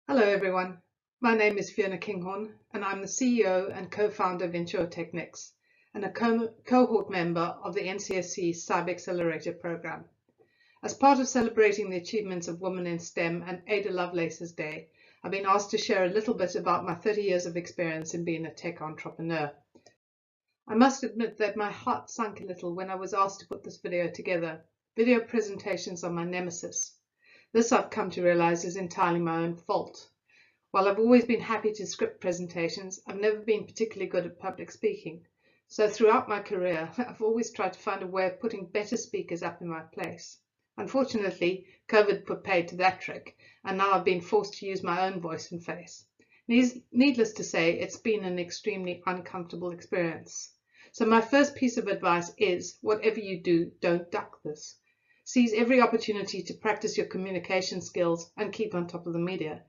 Hello everyone, my name is Fiona Kinghorn and I'm the CEO and co-founder of InsurTechnix and a cohort member of the NCSC Cyber Accelerator program. As part of celebrating the achievements of women in STEM and Ada Lovelace's Day, I've been asked to share a little bit about my 30 years of experience in being a tech entrepreneur. I must admit that my heart sunk a little when I was asked to put this video together. Video presentations are my nemesis. This I've come to realize is entirely my own fault. While I've always been happy to script presentations, I've never been particularly good at public speaking. So throughout my career, I've always tried to find a way of putting better speakers up in my place. Unfortunately, COVID put paid to that trick, and now I've been forced to use my own voice and face. Needless to say, it's been an extremely uncomfortable experience. So my first piece of advice is, whatever you do, don't duck this. Seize every opportunity to practice your communication skills and keep on top of the media.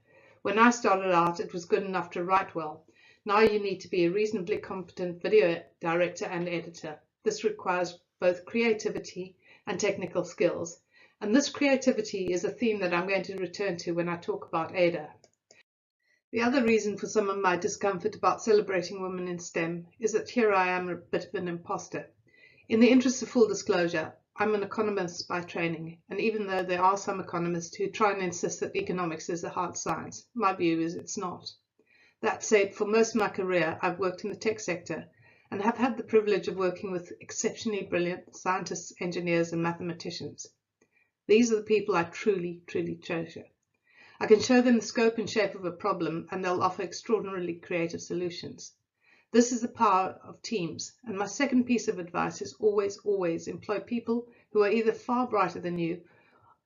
When I started out, it was good enough to write well. Now you need to be a reasonably competent video director and editor. This requires both creativity and technical skills. And this creativity is a theme that I'm going to return to when I talk about Ada. The other reason for some of my discomfort about celebrating women in STEM is that here I am a bit of an imposter. In the interest of full disclosure, I'm an economist by training, and even though there are some economists who try and insist that economics is a hard science, my view is it's not. That said, for most of my career, I've worked in the tech sector and have had the privilege of working with exceptionally brilliant scientists, engineers, and mathematicians. These are the people I truly, truly treasure. I can show them the scope and shape of a problem, and they'll offer extraordinarily creative solutions. This is the power of teams, and my second piece of advice is always employ people who are either far brighter than you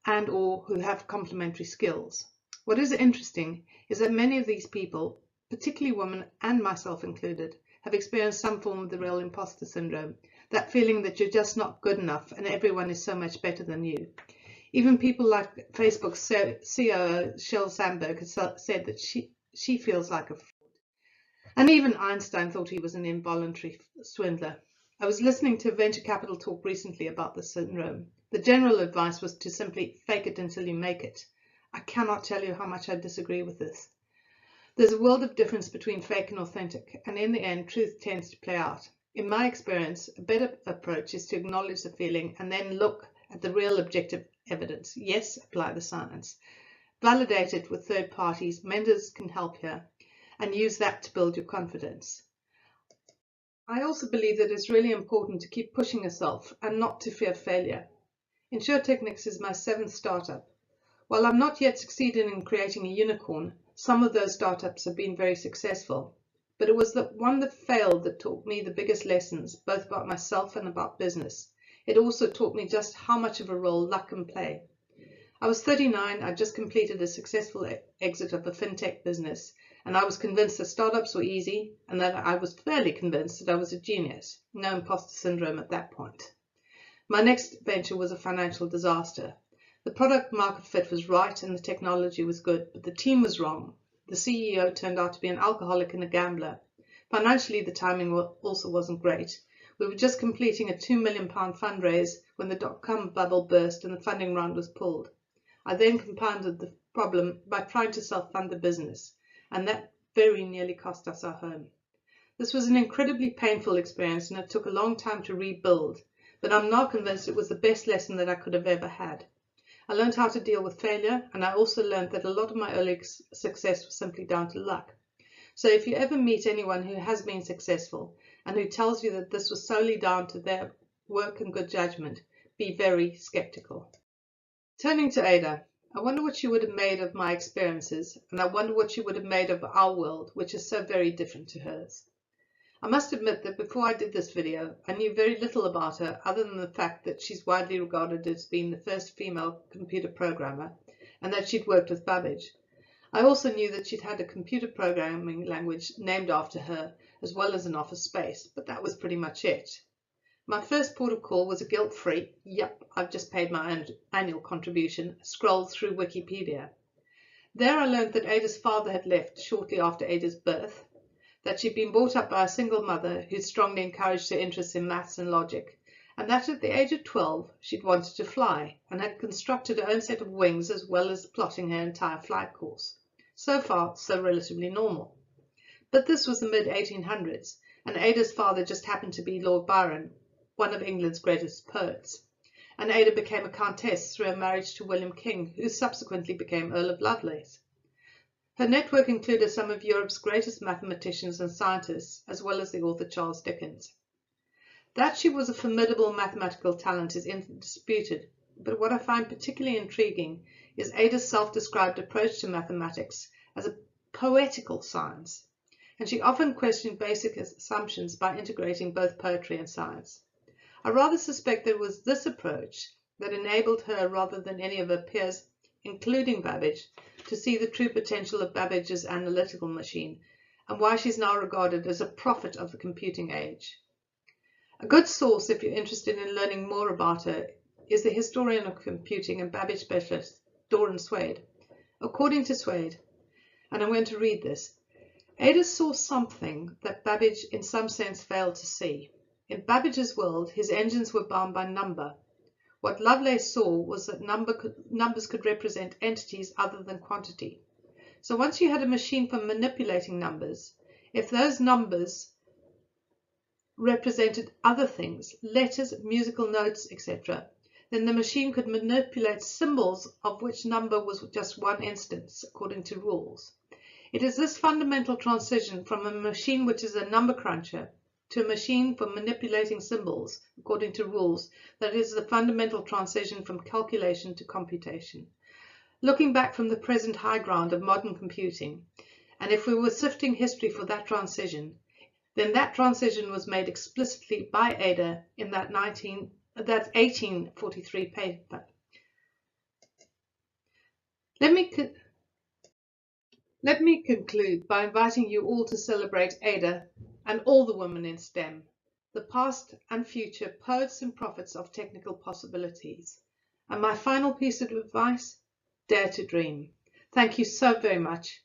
and or who have complementary skills. What is interesting is that many of these people, particularly women and myself included, have experienced some form of the real imposter syndrome, that feeling that you're just not good enough and everyone is so much better than you. Even people like Facebook's CEO Sheryl Sandberg has said that she feels like a fraud. And even Einstein thought he was an involuntary swindler. I was listening to a venture capital talk recently about this syndrome. The general advice was to simply fake it until you make it. I cannot tell you how much I disagree with this. There's a world of difference between fake and authentic, and in the end, truth tends to play out. In my experience, a better approach is to acknowledge the feeling and then look at the real objective evidence. Yes, apply the science. Validate it with third parties. Mentors can help here, and use that to build your confidence. I also believe that it's really important to keep pushing yourself and not to fear failure. InsurTechnix is my 7th startup. While I've not yet succeeded in creating a unicorn, some of those startups have been very successful. But it was the one that failed that taught me the biggest lessons, both about myself and about business. It also taught me just how much of a role luck can play. I was 39, I just completed a successful exit of a fintech business, and I was convinced that startups were easy, and that I was fairly convinced that I was a genius. No imposter syndrome at that point. My next venture was a financial disaster. The product market fit was right and the technology was good, but the team was wrong. The CEO turned out to be an alcoholic and a gambler. Financially, the timing also wasn't great. We were just completing a £2 million fundraise when the dot-com bubble burst and the funding round was pulled. I then compounded the problem by trying to self-fund the business, and that very nearly cost us our home. This was an incredibly painful experience, and it took a long time to rebuild, but I'm now convinced it was the best lesson that I could have ever had. I learned how to deal with failure, and I also learned that a lot of my early success was simply down to luck. So if you ever meet anyone who has been successful and who tells you that this was solely down to their work and good judgment, be very skeptical. Turning to Ada, I wonder what she would have made of my experiences, and I wonder what she would have made of our world, which is so very different to hers. I must admit that before I did this video, I knew very little about her other than the fact that she's widely regarded as being the first female computer programmer and that she'd worked with Babbage. I also knew that she'd had a computer programming language named after her, as well as an office space, but that was pretty much it. My first port of call was a guilt-free, yep, I've just paid my annual contribution, scroll through Wikipedia. There I learned that Ada's father had left shortly after Ada's birth, that she'd been brought up by a single mother who strongly encouraged her interest in maths and logic, and that at the age of 12 she'd wanted to fly and had constructed her own set of wings as well as plotting her entire flight course. So far, so relatively normal. But this was the mid-1800s, and Ada's father just happened to be Lord Byron, one of England's greatest poets. And Ada became a countess through a marriage to William King, who subsequently became Earl of Lovelace. Her network included some of Europe's greatest mathematicians and scientists, as well as the author Charles Dickens. That she was a formidable mathematical talent is undisputed, but what I find particularly intriguing is Ada's self-described approach to mathematics as a poetical science, and she often questioned basic assumptions by integrating both poetry and science. I rather suspect that it was this approach that enabled her, rather than any of her peers, including Babbage, to see the true potential of Babbage's analytical machine, and why she's now regarded as a prophet of the computing age. A good source, if you're interested in learning more about her, is the historian of computing and Babbage specialist, Doran Swade. According to Swade, and I'm going to read this, Ada saw something that Babbage in some sense failed to see. In Babbage's world, his engines were bound by number. What Lovelace saw was that numbers could represent entities other than quantity. So once you had a machine for manipulating numbers, if those numbers represented other things, letters, musical notes, etc., then the machine could manipulate symbols of which number was just one instance, according to rules. It is this fundamental transition from a machine which is a number cruncher to a machine for manipulating symbols, according to rules, that is the fundamental transition from calculation to computation. Looking back from the present high ground of modern computing, and if we were sifting history for that transition, then that transition was made explicitly by Ada in that 1843 paper. Let me conclude by inviting you all to celebrate Ada and all the women in STEM, the past and future poets and prophets of technical possibilities. And my final piece of advice, dare to dream. Thank you so very much.